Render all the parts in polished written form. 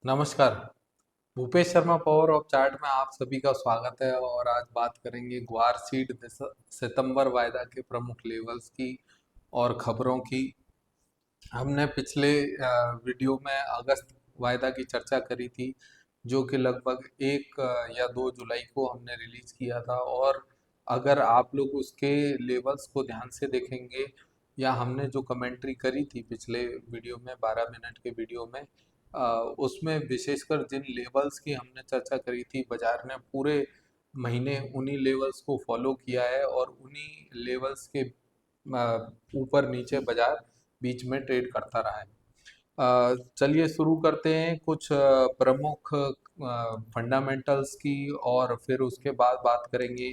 नमस्कार। Bhupesh Sharma Power of chart में आप सभी का स्वागत है और आज बात करेंगे ग्वार सीड सितंबर वायदा के प्रमुख लेवल्स की और खबरों की। हमने पिछले वीडियो में अगस्त वायदा की चर्चा करी थी, जो कि लगभग 1 या 2 जुलाई को हमने रिलीज किया था। और अगर आप लोग उसके लेवल्स को ध्यान से देखेंगे या हमने जो कमेंट्री करी थी पिछले वीडियो में 12 मिनट के वीडियो में, उसमें विशेषकर जिन लेवल्स की हमने चर्चा करी थी, बाजार ने पूरे महीने उन्हीं लेवल्स को फॉलो किया है और उन्हीं लेवल्स के ऊपर नीचे बाजार बीच में ट्रेड करता रहा है। चलिए शुरू करते हैं कुछ प्रमुख फंडामेंटल्स की, और फिर उसके बाद बात करेंगे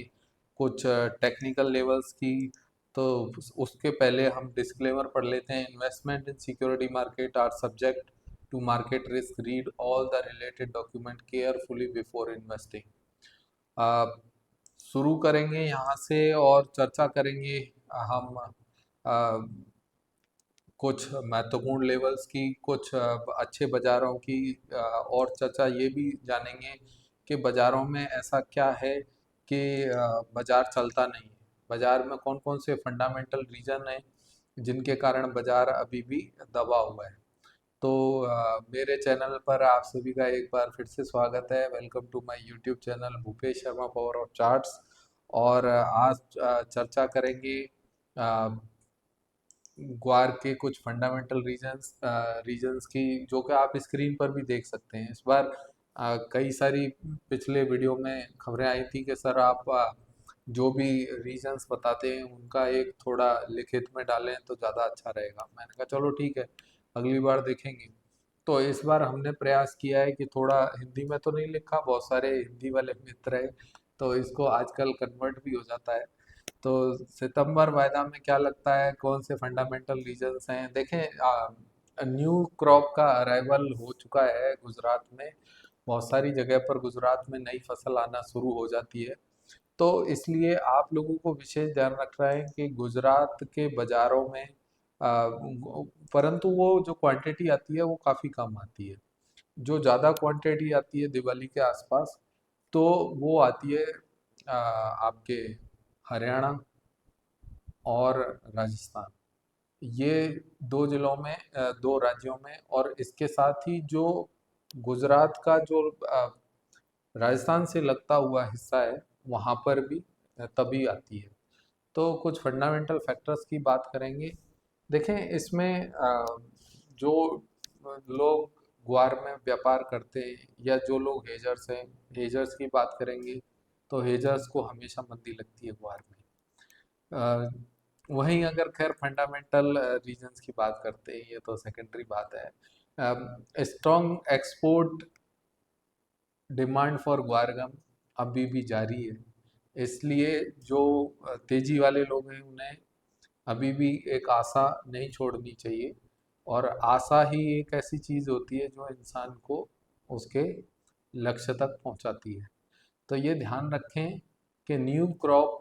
कुछ टेक्निकल लेवल्स की। तो उसके पहले हम डिस्क्लेमर पढ़ लेते हैं। Investment in security market are subject to market risk, read all the related document carefully before investing. शुरू करेंगे यहाँ से और चर्चा करेंगे हम कुछ महत्वपूर्ण लेवल्स की, कुछ अच्छे बाजारों की, और चर्चा ये भी जानेंगे कि बाजारों में ऐसा क्या है कि बाजार चलता नहीं है। बाजार में कौन कौन से फंडामेंटल रीजन हैं जिनके कारण बाजार अभी भी दबा हुआ है। तो मेरे चैनल पर आप सभी का एक बार फिर से स्वागत है। Welcome to my YouTube channel Bhupesh Sharma Power of Charts. और आज चर्चा करेंगे ग्वार के कुछ फंडामेंटल रीजंस की, जो कि आप स्क्रीन पर भी देख सकते हैं। इस बार कई सारी पिछले वीडियो में खबरें आई थी कि सर आप जो भी रीजंस बताते हैं उनका एक थोड़ा लिखित में डालें तो ज़्यादा अच्छा रहेगा। मैंने कहा चलो ठीक है, अगली बार देखेंगे। तो इस बार हमने प्रयास किया है कि थोड़ा हिंदी में तो नहीं लिखा, बहुत सारे हिंदी वाले मित्र हैं तो इसको आजकल कन्वर्ट भी हो जाता है। तो सितंबर वायदा में क्या लगता है, कौन से फंडामेंटल रीजंस हैं? देखें, न्यू क्रॉप का अराइवल हो चुका है गुजरात में। बहुत सारी जगह पर गुजरात में नई फसल आना शुरू हो जाती है। तो इसलिए आप लोगों को विशेष ध्यान रखना है कि गुजरात के बाजारों में परंतु वो जो क्वांटिटी आती है वो काफ़ी कम आती है। जो ज़्यादा क्वांटिटी आती है दिवाली के आसपास, तो वो आती है आपके हरियाणा और राजस्थान, ये 2 जिलों में, 2 राज्यों में। और इसके साथ ही जो गुजरात का जो राजस्थान से लगता हुआ हिस्सा है, वहाँ पर भी तभी आती है। तो कुछ फंडामेंटल फैक्टर्स की बात करेंगे। देखें, इसमें जो लोग ग्वार में व्यापार करते हैं या जो लोग हेजर्स हैं, हेजर्स की बात करेंगे तो हेजर्स को हमेशा मंदी लगती है ग्वार में। अ, वहीं अगर खैर फंडामेंटल रीजंस की बात करते हैं, ये तो सेकेंडरी बात है। Strong export demand for guar gum अभी भी जारी है, इसलिए जो तेजी वाले लोग हैं उन्हें अभी भी एक आशा नहीं छोड़नी चाहिए। और आशा ही एक ऐसी चीज़ होती है जो इंसान को उसके लक्ष्य तक पहुंचाती है। तो ये ध्यान रखें कि न्यू क्रॉप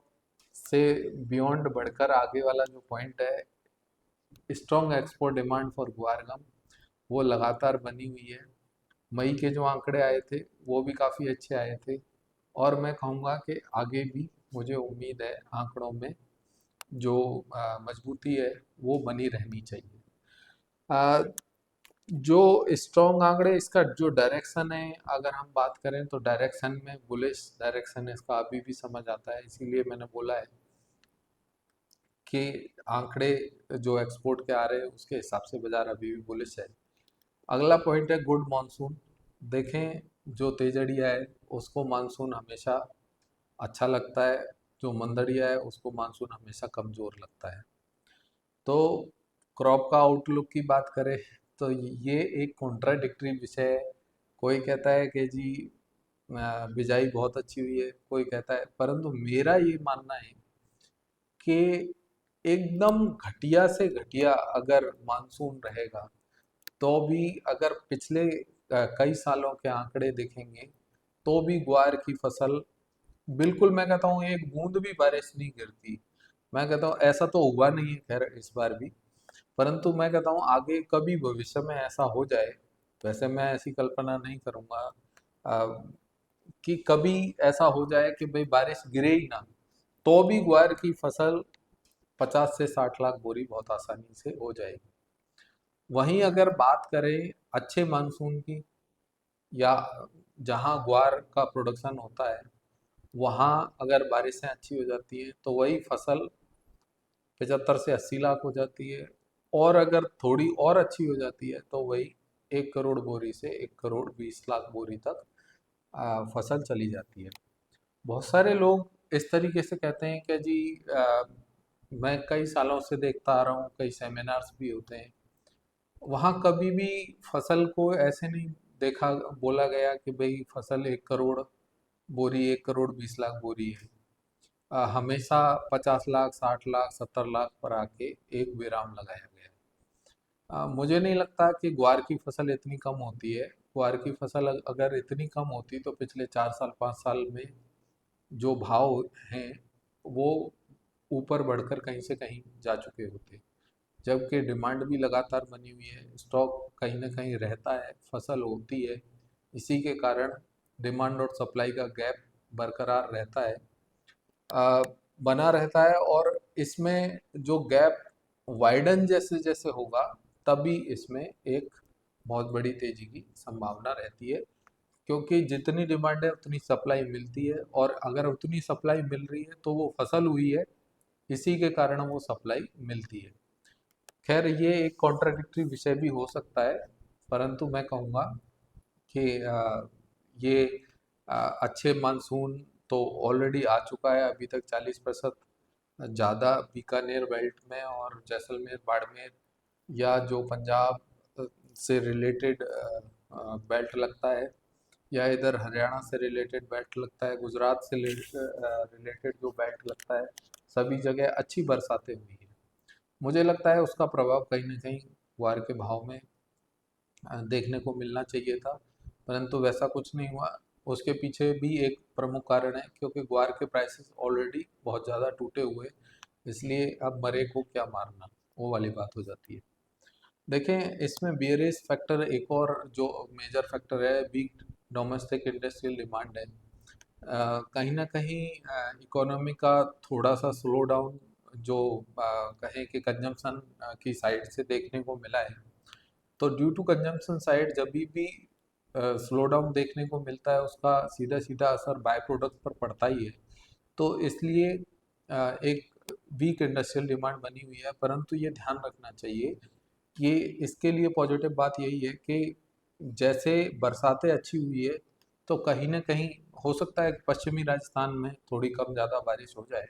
से बियॉन्ड बढ़कर आगे वाला जो पॉइंट है, strong export demand for guar gum, वो लगातार बनी हुई है। मई के जो आंकड़े आए थे वो भी काफ़ी अच्छे आए थे, और मैं कहूँगा कि आगे भी मुझे उम्मीद है आंकड़ों में जो मजबूती है वो बनी रहनी चाहिए। आ, जो स्ट्रॉन्ग आंकड़े, इसका जो डायरेक्शन है, अगर हम बात करें तो डायरेक्शन में बुलिश डायरेक्शन इसका अभी भी समझ आता है। इसीलिए मैंने बोला है कि आंकड़े जो एक्सपोर्ट के आ रहे हैं उसके हिसाब से बाजार अभी भी बुलिश है। अगला पॉइंट है गुड मानसून। देखें, जो तेजड़िया है उसको मानसून हमेशा अच्छा लगता है, जो मंदड़िया है उसको मानसून हमेशा कमज़ोर लगता है। तो क्रॉप का आउटलुक की बात करें तो ये एक कॉन्ट्राडिक्टरी विषय है। कोई कहता है कि जी बिजाई बहुत अच्छी हुई है, कोई कहता है, परंतु मेरा ये मानना है कि एकदम घटिया से घटिया अगर मानसून रहेगा तो भी, अगर पिछले कई सालों के आंकड़े देखेंगे तो भी ग्वार की फसल, बिल्कुल मैं कहता हूँ एक बूंद भी बारिश नहीं गिरती। मैं कहता हूँ ऐसा तो हुआ नहीं है खैर इस बार भी, परंतु मैं कहता हूँ आगे कभी भविष्य में ऐसा हो जाए वैसे मैं ऐसी कल्पना नहीं करूंगा कि कभी ऐसा हो जाए कि भाई बारिश गिरे ही ना, तो भी ग्वार की फसल 50 से 60 लाख बोरी बहुत आसानी से हो जाएगी। वहीं अगर बात करें अच्छे मानसून की, या जहां ग्वार का प्रोडक्शन होता है, वहां अगर बारिशें अच्छी हो जाती हैं तो वही फसल 75 से 80 लाख हो जाती है। और अगर थोड़ी और अच्छी हो जाती है तो वही 1 करोड़ बोरी से 1 करोड़ 20 लाख बोरी तक फसल चली जाती है। बहुत सारे लोग इस तरीके से कहते हैं कि जी, मैं कई सालों से देखता आ रहा हूँ, कई सेमिनार्स भी होते हैं, वहाँ कभी भी फसल को ऐसे नहीं देखा बोला गया कि भाई फसल 1 करोड़ बोरी 1 करोड़ 20 लाख बोरी है। हमेशा 50 लाख 60 लाख 70 लाख पर आके एक विराम लगाया गया है। मुझे नहीं लगता कि ग्वार की फसल इतनी कम होती है। ग्वार की फसल अगर इतनी कम होती तो पिछले 4 साल 5 साल में जो भाव हैं वो ऊपर बढ़कर कहीं से कहीं जा चुके होते। जबकि डिमांड भी लगातार बनी हुई है, स्टॉक कहीं ना कहीं रहता है, फसल होती है, इसी के कारण डिमांड और सप्लाई का गैप बरकरार रहता है, अ, बना रहता है। और इसमें जो गैप वाइडन जैसे जैसे होगा, तभी इसमें एक बहुत बड़ी तेजी की संभावना रहती है, क्योंकि जितनी डिमांड है उतनी सप्लाई मिलती है, और अगर उतनी सप्लाई मिल रही है तो वो फसल हुई है, इसी के कारण वो सप्लाई मिलती है। खैर, ये एक कॉन्ट्राडिक्टरी विषय भी हो सकता है, परंतु मैं कहूँगा कि ये अच्छे मानसून तो ऑलरेडी आ चुका है। अभी तक 40% ज़्यादा बीकानेर बेल्ट में और जैसलमेर बाड़मेर या जो पंजाब से रिलेटेड बेल्ट लगता है, या इधर हरियाणा से रिलेटेड बेल्ट लगता है, गुजरात से रिलेटेड जो बेल्ट लगता है, सभी जगह अच्छी बरसातें हुई हैं। मुझे लगता है उसका प्रभाव कहीं ना कहीं ग्वार के भाव में देखने को मिलना चाहिए था, परंतु वैसा कुछ नहीं हुआ। उसके पीछे भी एक प्रमुख कारण है, क्योंकि ग्वार के प्राइसेस ऑलरेडी बहुत ज़्यादा टूटे हुए, इसलिए अब मरे को क्या मारना, वो वाली बात हो जाती है। देखें, इसमें बियरेज फैक्टर एक और जो मेजर फैक्टर है, वीक डोमेस्टिक इंडस्ट्रियल डिमांड है। कहीं ना कहीं इकोनॉमी का थोड़ा सा स्लो डाउन जो कहें कि कंजम्पशन की साइड से देखने को मिला है। तो ड्यू टू कंजम्पशन साइड जब भी स्लो डाउन देखने को मिलता है, उसका सीधा सीधा असर बाय प्रोडक्ट पर पड़ता ही है। तो इसलिए एक वीक इंडस्ट्रियल डिमांड बनी हुई है, परंतु ये ध्यान रखना चाहिए कि इसके लिए पॉजिटिव बात यही है कि जैसे बरसातें अच्छी हुई है, तो कहीं ना कहीं हो सकता है कि पश्चिमी राजस्थान में थोड़ी कम ज़्यादा बारिश हो जाए,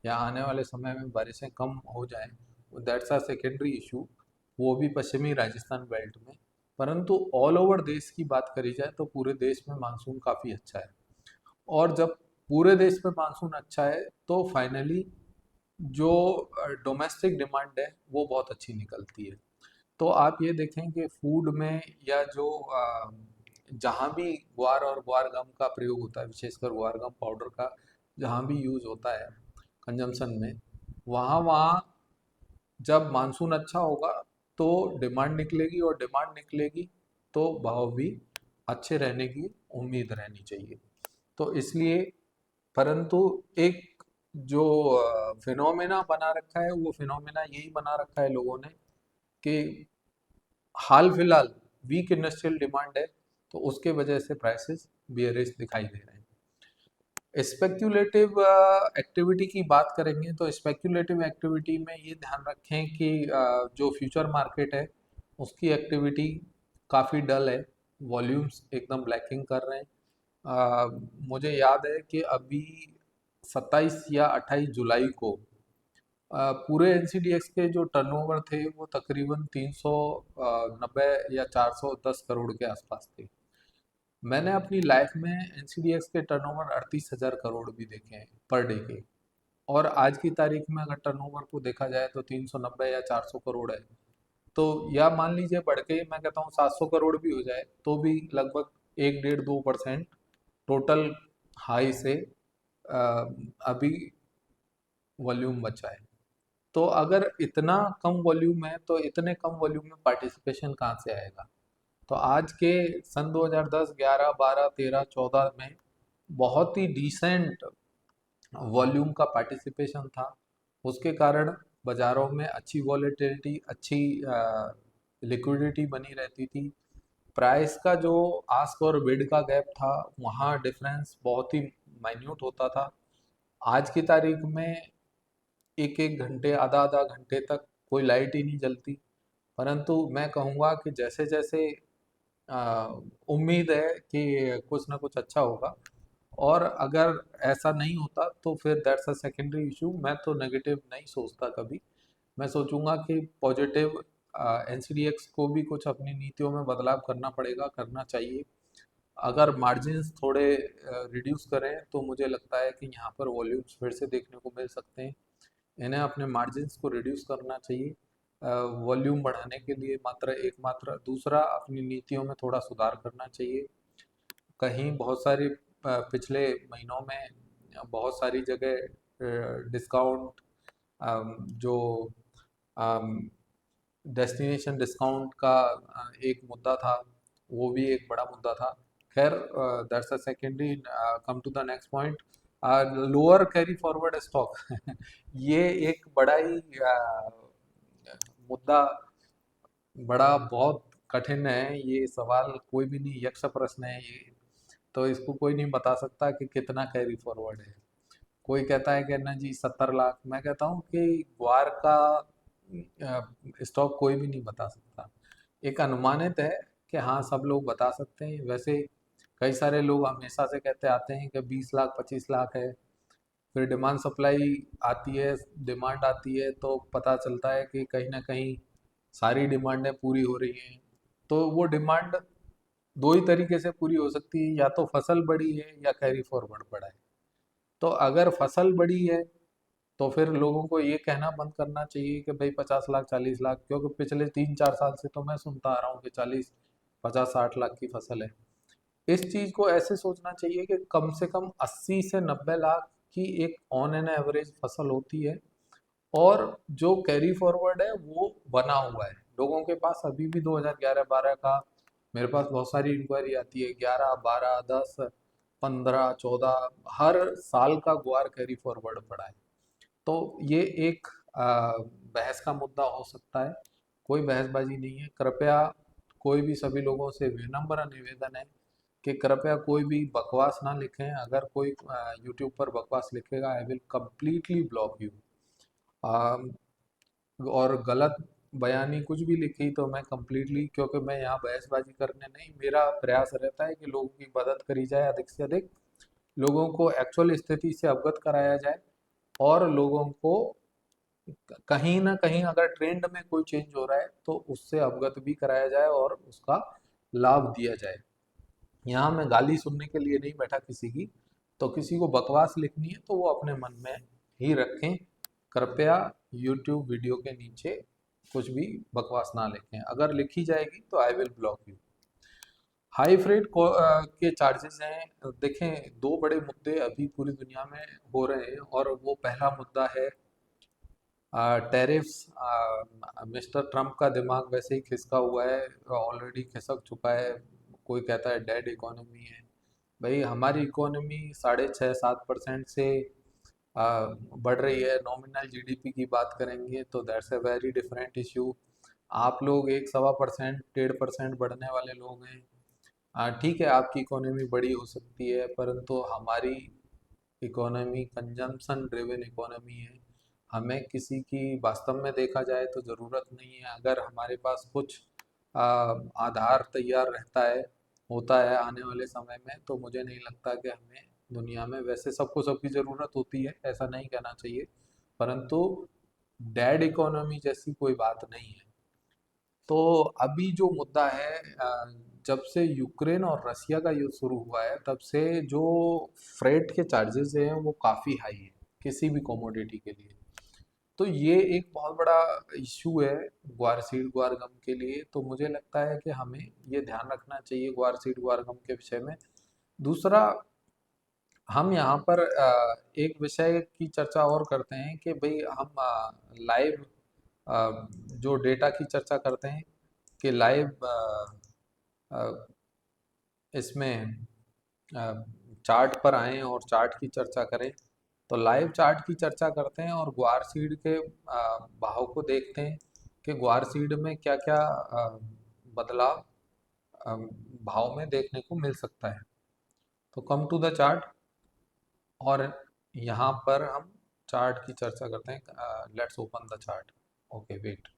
या आने वाले समय में बारिशें कम हो जाएं, दैट्स अ सेकेंडरी इशू, वो भी पश्चिमी राजस्थान बेल्ट में। परंतु ऑल ओवर देश की बात करी जाए तो पूरे देश में मानसून काफ़ी अच्छा है। और जब पूरे देश में मानसून अच्छा है तो फाइनली जो डोमेस्टिक डिमांड है वो बहुत अच्छी निकलती है। तो आप ये देखें कि फूड में, या जो जहाँ भी ग्वार और ग्वार गम का प्रयोग होता है, विशेषकर ग्वार गम पाउडर का जहाँ भी यूज़ होता है कंजम्पशन में, वहाँ वहाँ जब मानसून अच्छा होगा तो डिमांड निकलेगी, और डिमांड निकलेगी तो भाव भी अच्छे रहने की उम्मीद रहनी चाहिए। तो इसलिए, परंतु एक जो फिनोमेना बना रखा है, वो फिनोमेना यही बना रखा है लोगों ने कि हाल फिलहाल वीक इंडस्ट्रियल डिमांड है, तो उसके वजह से प्राइसेस बियरिश दिखाई दे रहे हैं। स्पेक्यूलेटिव एक्टिविटी की बात करेंगे तो स्पेक्यूलेटिव एक्टिविटी में ये ध्यान रखें कि जो फ्यूचर मार्केट है उसकी एक्टिविटी काफ़ी डल है, वॉल्यूम्स एकदम लैकिंग कर रहे हैं। मुझे याद है कि अभी 27 या 28 जुलाई को पूरे एनसीडीएक्स के जो टर्नओवर थे वो तकरीबन 390 या 410 करोड़ के आसपास थे। मैंने अपनी लाइफ में एनसीडीएक्स के टर्नओवर 38,000 करोड़ भी देखे हैं पर डे के। और आज की तारीख में अगर टर्नओवर को देखा जाए तो 390 या 400 करोड़ है। तो या मान लीजिए बढ़ के मैं कहता हूँ 700 करोड़ भी हो जाए, तो भी लगभग 1 1.5 2% टोटल हाई से अभी वॉल्यूम बचा है। तो अगर इतना कम वॉल्यूम है तो इतने कम वॉल्यूम में पार्टिसिपेशन कहाँ से आएगा? तो आज के सन 2010, 11, 12, 13, 14 में बहुत ही डिसेंट वॉल्यूम का पार्टिसिपेशन था। उसके कारण बाजारों में अच्छी वॉलेटिलिटी, अच्छी लिक्विडिटी बनी रहती थी। प्राइस का जो आस्क और बिड का गैप था, वहाँ डिफरेंस बहुत ही माइन्यूट होता था। आज की तारीख में एक एक घंटे, आधा आधा घंटे तक कोई लाइट ही नहीं जलती। परंतु मैं कहूँगा कि जैसे जैसे आ, उम्मीद है कि कुछ ना कुछ अच्छा होगा, और अगर ऐसा नहीं होता तो फिर दैट्स अ सेकेंडरी इशू। मैं तो नेगेटिव नहीं सोचता कभी। मैं सोचूंगा कि पॉजिटिव, एनसीडीएक्स को भी कुछ अपनी नीतियों में बदलाव करना पड़ेगा, करना चाहिए। अगर मार्जिन्स थोड़े रिड्यूस करें तो मुझे लगता है कि यहाँ पर वॉल्यूम्स फिर से देखने को मिल सकते हैं। इन्हें अपने मार्जिन्स को रिड्यूस करना चाहिए वॉल्यूम बढ़ाने के लिए, मात्र एकमात्र। दूसरा, अपनी नीतियों में थोड़ा सुधार करना चाहिए। कहीं बहुत सारी पिछले महीनों में बहुत सारी जगह डिस्काउंट, जो डेस्टिनेशन डिस्काउंट का एक मुद्दा था, वो भी एक बड़ा मुद्दा था। खैर, that's a secondary. Come to the next point, lower carry forward stock. ये एक बड़ा ही मुद्दा, बड़ा बहुत कठिन है ये सवाल। कोई भी नहीं, यक्ष प्रश्न है ये। तो इसको कोई नहीं बता सकता कि कितना कैरी फॉरवर्ड है। कोई कहता है कि ना जी 70 लाख, मैं कहता हूँ कि ग्वार का स्टॉक कोई भी नहीं बता सकता। एक अनुमानित है कि हाँ, सब लोग बता सकते हैं। वैसे कई सारे लोग हमेशा से कहते आते हैं कि 20 लाख, 25 लाख है। फिर डिमांड सप्लाई आती है, डिमांड आती है तो पता चलता है कि कहीं ना कहीं सारी डिमांडें पूरी हो रही हैं। तो वो डिमांड दो ही तरीके से पूरी हो सकती है, या तो फसल बढ़ी है या कैरी फॉरवर्ड बढ़ा है। तो अगर फसल बढ़ी है तो फिर लोगों को ये कहना बंद करना चाहिए कि भाई 50 लाख, 40 लाख, क्योंकि पिछले 3-4 साल से तो मैं सुनता आ रहा हूँ कि 40, 50, 60 लाख की फसल है। इस चीज को ऐसे सोचना चाहिए कि कम से कम 80 से 90 लाख की एक ऑन एन एवरेज फसल होती है। और जो कैरी फॉरवर्ड है वो बना हुआ है लोगों के पास अभी भी। 2011-12 का मेरे पास बहुत सारी इंक्वायरी आती है, 11, 12, 10, 15, 14, हर साल का गुआर कैरी फॉरवर्ड पड़ा है। तो ये एक बहस का मुद्दा हो सकता है। कोई बहसबाजी नहीं है। कृपया, कोई भी, सभी लोगों से विनम्र निवेदन है कि कृपया कोई भी बकवास ना लिखें। अगर कोई यूट्यूब पर बकवास लिखेगा, I will completely block you. और गलत बयानी कुछ भी लिखी तो मैं कम्प्लीटली, क्योंकि मैं यहाँ बहसबाजी करने नहीं, मेरा प्रयास रहता है कि लोगों की मदद करी जाए, अधिक से अधिक लोगों को एक्चुअल स्थिति से अवगत कराया जाए, और लोगों को कहीं ना कहीं अगर ट्रेंड में कोई चेंज हो रहा है तो उससे अवगत भी कराया जाए और उसका लाभ दिया जाए। यहाँ मैं गाली सुनने के लिए नहीं बैठा किसी की। तो किसी को बकवास लिखनी है तो वो अपने मन में ही रखें। कृपया यूट्यूब वीडियो के नीचे कुछ भी बकवास ना लिखें। अगर लिखी जाएगी तो I will block you. High freight के चार्जेस हैं। देखें, दो बड़े मुद्दे अभी पूरी दुनिया में हो रहे हैं, और वो पहला मुद्दा है टैरिफ्स। मिस्टर ट्रम्प का दिमाग वैसे ही खिसका हुआ है, ऑलरेडी खिसक चुका है। कोई कहता है डेड इकोनॉमी है। भाई, हमारी इकोनॉमी 6.5-7% से बढ़ रही है। नॉमिनल जीडीपी की बात करेंगे तो that's a very different issue. आप लोग 1-1.25%, 1.5% बढ़ने वाले लोग हैं। ठीक है, आपकी इकोनॉमी बड़ी हो सकती है, परंतु हमारी इकोनॉमी कंजम्पशन ड्रिवन इकोनॉमी है। हमें किसी की, वास्तव में देखा जाए तो ज़रूरत नहीं है। अगर हमारे पास कुछ आधार तैयार रहता है, होता है आने वाले समय में, तो मुझे नहीं लगता कि हमें दुनिया में, वैसे सबको सबकी ज़रूरत होती है, ऐसा नहीं कहना चाहिए, परंतु डेड इकोनॉमी जैसी कोई बात नहीं है। तो अभी जो मुद्दा है, जब से यूक्रेन और रसिया का युद्ध शुरू हुआ है तब से जो फ्रेट के चार्जेस हैं वो काफ़ी हाई है किसी भी कमोडिटी के लिए। तो ये एक बहुत बड़ा इशू है ग्वार सीड ग्वार गम के लिए। तो मुझे लगता है कि हमें ये ध्यान रखना चाहिए ग्वार सीड ग्वार गम के विषय में। दूसरा, हम यहाँ पर एक विषय की चर्चा और करते हैं कि भाई हम लाइव जो डेटा की चर्चा करते हैं कि लाइव इसमें चार्ट पर आएं और चार्ट की चर्चा करें। तो लाइव चार्ट की चर्चा करते हैं और ग्वार सीड के भाव को देखते हैं कि ग्वार सीड में क्या क्या बदलाव अ, भाव में देखने को मिल सकता है। तो कम टू द चार्ट, और यहाँ पर हम चार्ट की चर्चा करते हैं। Let's open the chart. Okay, wait.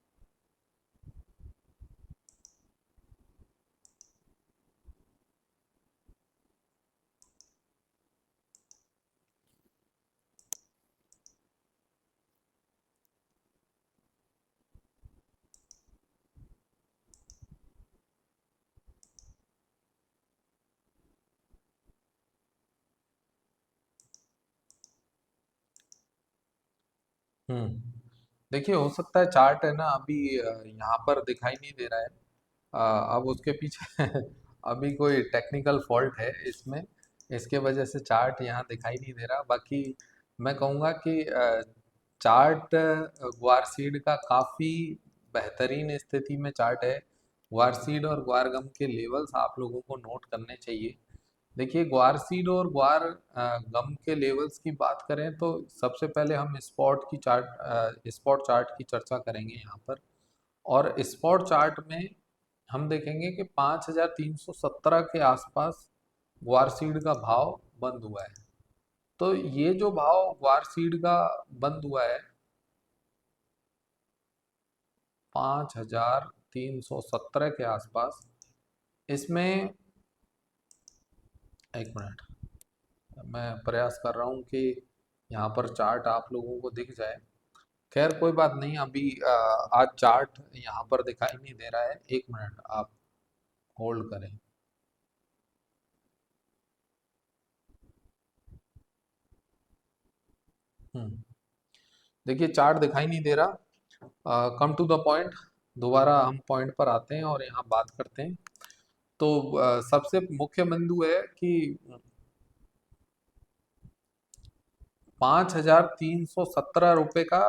देखिए, हो सकता है चार्ट है ना अभी यहाँ पर दिखाई नहीं दे रहा है। अब उसके पीछे अभी कोई टेक्निकल फॉल्ट है इसमें, इसके वजह से चार्ट यहाँ दिखाई नहीं दे रहा। बाकी मैं कहूँगा कि चार्ट ग्वार सीड का काफ़ी बेहतरीन स्थिति में चार्ट है। ग्वार सीड और ग्वार गम के लेवल्स आप लोगों को नोट करने चाहिए। देखिए, ग्वार सीड और ग्वार गम के लेवल्स की बात करें तो सबसे पहले हम स्पॉट चार्ट की चर्चा करेंगे यहाँ पर। और स्पॉट चार्ट में हम देखेंगे कि 5317 के आसपास ग्वार सीड का भाव बंद हुआ है। तो ये जो भाव ग्वार सीड का बंद हुआ है 5317 के आसपास, इसमें एक मिनट, मैं प्रयास कर रहा हूँ कि यहाँ पर चार्ट आप लोगों को दिख जाए। खैर, कोई बात नहीं, अभी आज चार्ट यहाँ पर दिखाई नहीं दे रहा है। एक मिनट आप होल्ड करें। हम्म देखिए, चार्ट दिखाई नहीं दे रहा। कम टू द पॉइंट, दोबारा हम पॉइंट पर आते हैं और यहाँ बात करते हैं। तो सबसे मुख्य बिंदु है कि 5317 रुपये का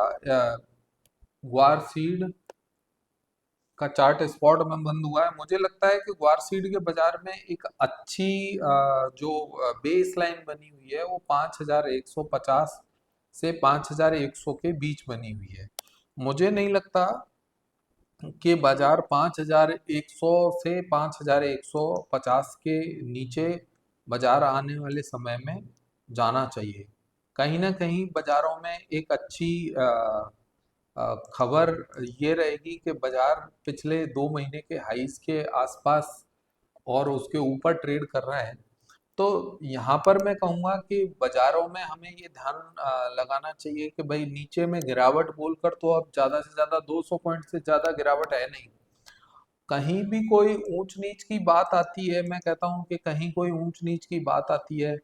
ग्वार सीड का चार्ट स्पॉट में बंद हुआ है। मुझे लगता है कि ग्वार सीड के बाजार में एक अच्छी जो बेस लाइन बनी हुई है वो 5150 से 5100 के बीच बनी हुई है। मुझे नहीं लगता कि बाजार 5100 से 5150 के नीचे बाजार आने वाले समय में जाना चाहिए। कहीं ना कहीं बाजारों में एक अच्छी खबर ये रहेगी कि बाजार पिछले 2 महीने के हाईज के आसपास और उसके ऊपर ट्रेड कर रहा है। तो यहाँ पर मैं कहूँगा कि बाजारों में हमें ये ध्यान लगाना चाहिए कि भाई नीचे में गिरावट बोलकर तो अब ज़्यादा से ज़्यादा 200 पॉइंट से ज़्यादा गिरावट है नहीं। कहीं भी कोई ऊंच नीच की बात आती है, मैं कहता हूँ कि कहीं कोई ऊंच नीच की बात आती है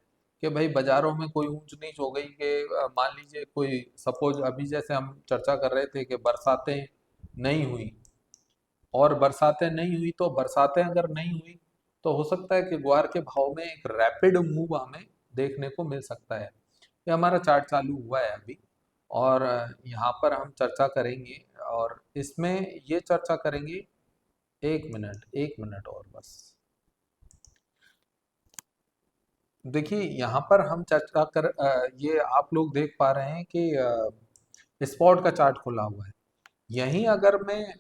कि भाई बाजारों में कोई ऊंच नीच हो गई कि मान लीजिए कोई सपोज अभी जैसे हम चर्चा कर रहे थे कि बरसातें नहीं हुई, और बरसातें नहीं हुई तो बरसातें अगर नहीं हुई तो हो सकता है कि ग्वार के भाव में एक रैपिड मूव हमें देखने को मिल सकता है। ये हमारा चार्ट चालू हुआ है अभी, और यहाँ पर हम चर्चा करेंगे, और इसमें ये चर्चा करेंगे। एक मिनट और बस। देखिए, यहाँ पर हम चर्चा कर ये आप लोग देख पा रहे हैं कि स्पॉट का चार्ट खुला हुआ है। यहीं अगर मैं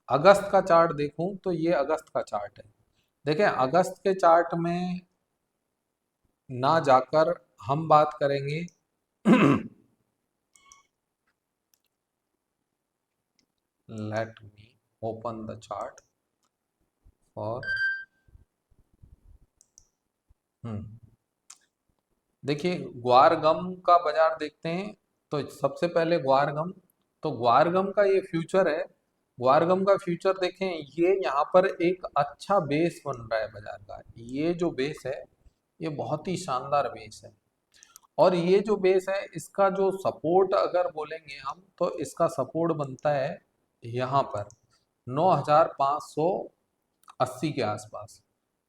अगस्त का चार्ट देखूं तो ये अगस्त का चार्ट है। देखें, अगस्त के चार्ट में ना जाकर हम बात करेंगे let me open the chart और हम्म देखिए, ग्वार गम का बाजार देखते हैं। तो सबसे पहले ग्वार गम, तो ग्वार गम का ये फ्यूचर है। ग्वार गम का फ्यूचर देखें, ये यहाँ पर एक अच्छा बेस बन रहा है बाजार का। ये जो बेस है ये बहुत ही शानदार बेस है। और ये जो बेस है इसका जो सपोर्ट अगर बोलेंगे हम तो इसका सपोर्ट बनता है यहाँ पर 9580 के आसपास।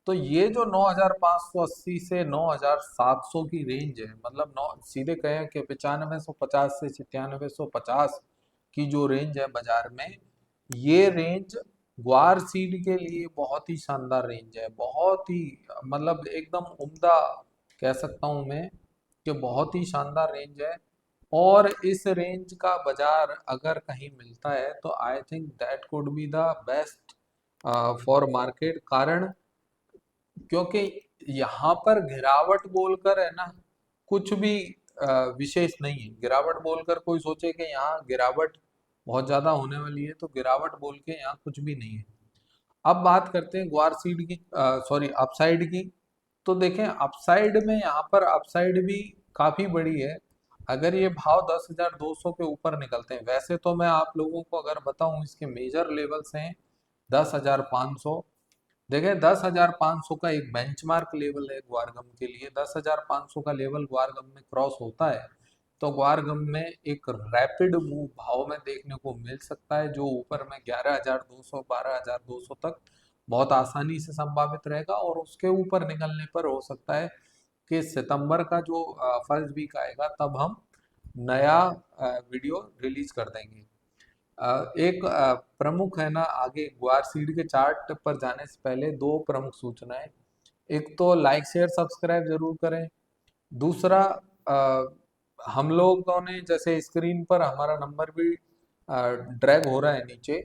तो ये जो 9580 से 9700 की रेंज है, मतलब नौ सीधे कहें कि 9550 से 9750 की जो रेंज है बाजार में, ये रेंज ग्वार सीड के लिए बहुत ही शानदार रेंज है, बहुत ही मतलब एकदम उम्दा कह सकता हूँ मैं कि बहुत ही शानदार रेंज है। और इस रेंज का बाजार अगर कहीं मिलता है तो I think that could be the best for market. कारण क्योंकि यहाँ पर गिरावट बोलकर है ना कुछ भी विशेष नहीं है। गिरावट बोलकर कोई सोचे कि यहाँ गिरावट बहुत ज्यादा होने वाली है, तो गिरावट बोल के यहाँ कुछ भी नहीं है। अब बात करते हैं ग्वार सीड की, सॉरी अपसाइड की। तो देखें अपसाइड में यहाँ पर अपसाइड भी काफी बड़ी है। अगर ये भाव 10,200 के ऊपर निकलते हैं, वैसे तो मैं आप लोगों को अगर बताऊं इसके मेजर लेवल्स हैं 10,500। देखें 10,500 का एक बेंचमार्क लेवल है ग्वारगम के लिए। 10,500 का लेवल ग्वारगम में क्रॉस होता है तो ग्वारगम में एक रैपिड मूव भाव में देखने को मिल सकता है, जो ऊपर में 11,200 12,200 तक बहुत आसानी से संभावित रहेगा। और उसके ऊपर निकलने पर हो सकता है कि सितंबर का जो फर्स्ट वीक आएगा तब हम नया वीडियो रिलीज कर देंगे। एक प्रमुख है ना, आगे ग्वार सीड के चार्ट पर जाने से पहले दो प्रमुख सूचनाएं। एक तो लाइक शेयर सब्सक्राइब जरूर करें। दूसरा, हम लोगों ने जैसे स्क्रीन पर हमारा नंबर भी ड्रैग हो रहा है नीचे,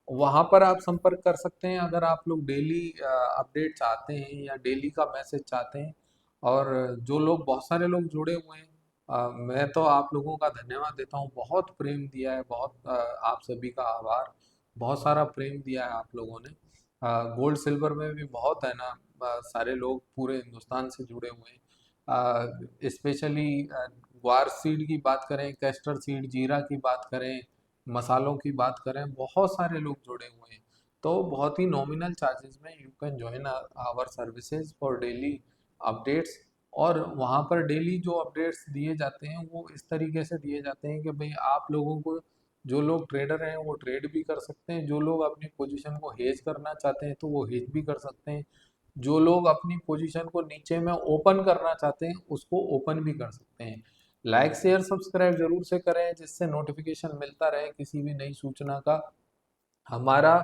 वहां पर आप संपर्क कर सकते हैं अगर आप लोग डेली अपडेट चाहते हैं या डेली का मैसेज चाहते हैं। और जो लोग, बहुत सारे लोग जुड़े हुए हैं, मैं तो आप लोगों का धन्यवाद देता हूँ। बहुत प्रेम दिया है, बहुत आप सभी का आभार। बहुत सारा प्रेम दिया है आप लोगों ने। गोल्ड सिल्वर में भी बहुत है ना, सारे लोग पूरे हिंदुस्तान से जुड़े हुए हैं। स्पेशली ग्वार सीड की बात करें, कैस्टर सीड, जीरा की बात करें, मसालों की बात करें, बहुत सारे लोग जुड़े हुए हैं। तो बहुत ही नॉमिनल चार्जेस में you can join our services for daily updates. और वहाँ पर डेली जो अपडेट्स दिए जाते हैं वो इस तरीके से दिए जाते हैं कि भाई आप लोगों को, जो लोग ट्रेडर हैं वो ट्रेड भी कर सकते हैं, जो लोग अपनी पोजीशन को हेज करना चाहते हैं तो वो हेज भी कर सकते हैं, जो लोग अपनी पोजीशन को नीचे में ओपन करना चाहते हैं उसको ओपन भी कर सकते हैं। लाइक शेयर सब्सक्राइब जरूर से करें जिससे नोटिफिकेशन मिलता रहे किसी भी नई सूचना का। हमारा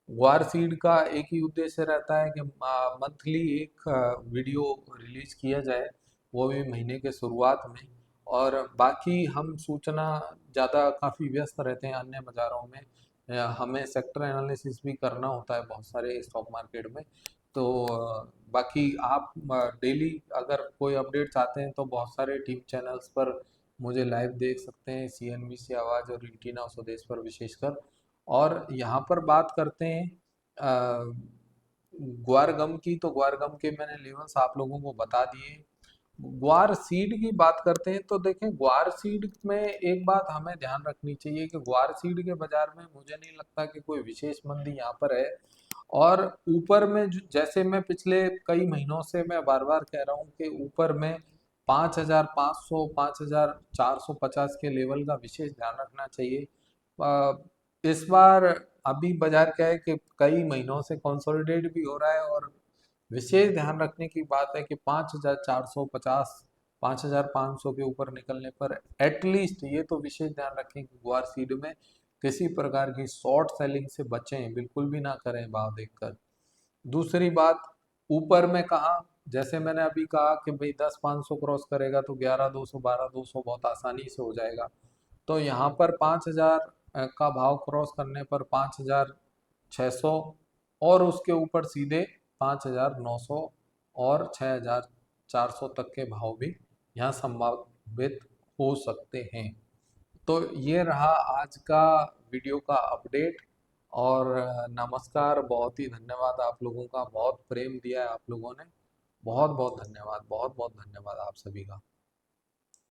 ग्वार सीड का एक ही उद्देश्य रहता है कि मंथली एक वीडियो रिलीज किया जाए, वो भी महीने के शुरुआत में। और बाकी हम सूचना ज़्यादा काफ़ी व्यस्त रहते हैं अन्य बाज़ारों में। हमें सेक्टर एनालिसिस भी करना होता है बहुत सारे स्टॉक मार्केट में। तो बाकी आप डेली अगर कोई अपडेट चाहते हैं तो बहुत सारे टीवी चैनल्स पर मुझे लाइव देख सकते हैं, CNBC आवाज़ और रीटीना स्वदेश पर विशेषकर। और यहाँ पर बात करते हैं ग्वार गम की, तो ग्वार गम के मैंने लेवल्स आप लोगों को बता दिए। ग्वार सीड की बात करते हैं तो देखें ग्वार सीड में एक बात हमें ध्यान रखनी चाहिए कि ग्वार सीड के बाजार में मुझे नहीं लगता कि कोई विशेष मंदी यहाँ पर है। और ऊपर में जैसे मैं पिछले कई महीनों से मैं बार बार कह रहा हूँ कि ऊपर में 5,500 5,450 के लेवल का विशेष ध्यान रखना चाहिए। अ, इस बार अभी बाजार क्या है कि कई महीनों से कंसोलिडेट भी हो रहा है। और विशेष ध्यान रखने की बात है कि 5,450 5,500 के ऊपर निकलने पर एटलीस्ट ये तो विशेष ध्यान रखें कि गुआर सीड में किसी प्रकार की शॉर्ट सेलिंग से बचें, बिल्कुल भी ना करें भाव देखकर। दूसरी बात, ऊपर में कहा, जैसे मैंने अभी कहा कि भाई 10,500 क्रॉस करेगा तो 11,200 12,200 बहुत आसानी से हो जाएगा। तो यहाँ पर 5,000 का भाव क्रॉस करने पर 5,600 और उसके ऊपर सीधे 5,900 और 6,400 तक के भाव भी यहाँ संभावित हो सकते हैं। तो ये रहा आज का वीडियो का अपडेट। और नमस्कार, बहुत ही धन्यवाद आप लोगों का, बहुत प्रेम दिया है आप लोगों ने। बहुत बहुत धन्यवाद, बहुत बहुत धन्यवाद आप सभी का।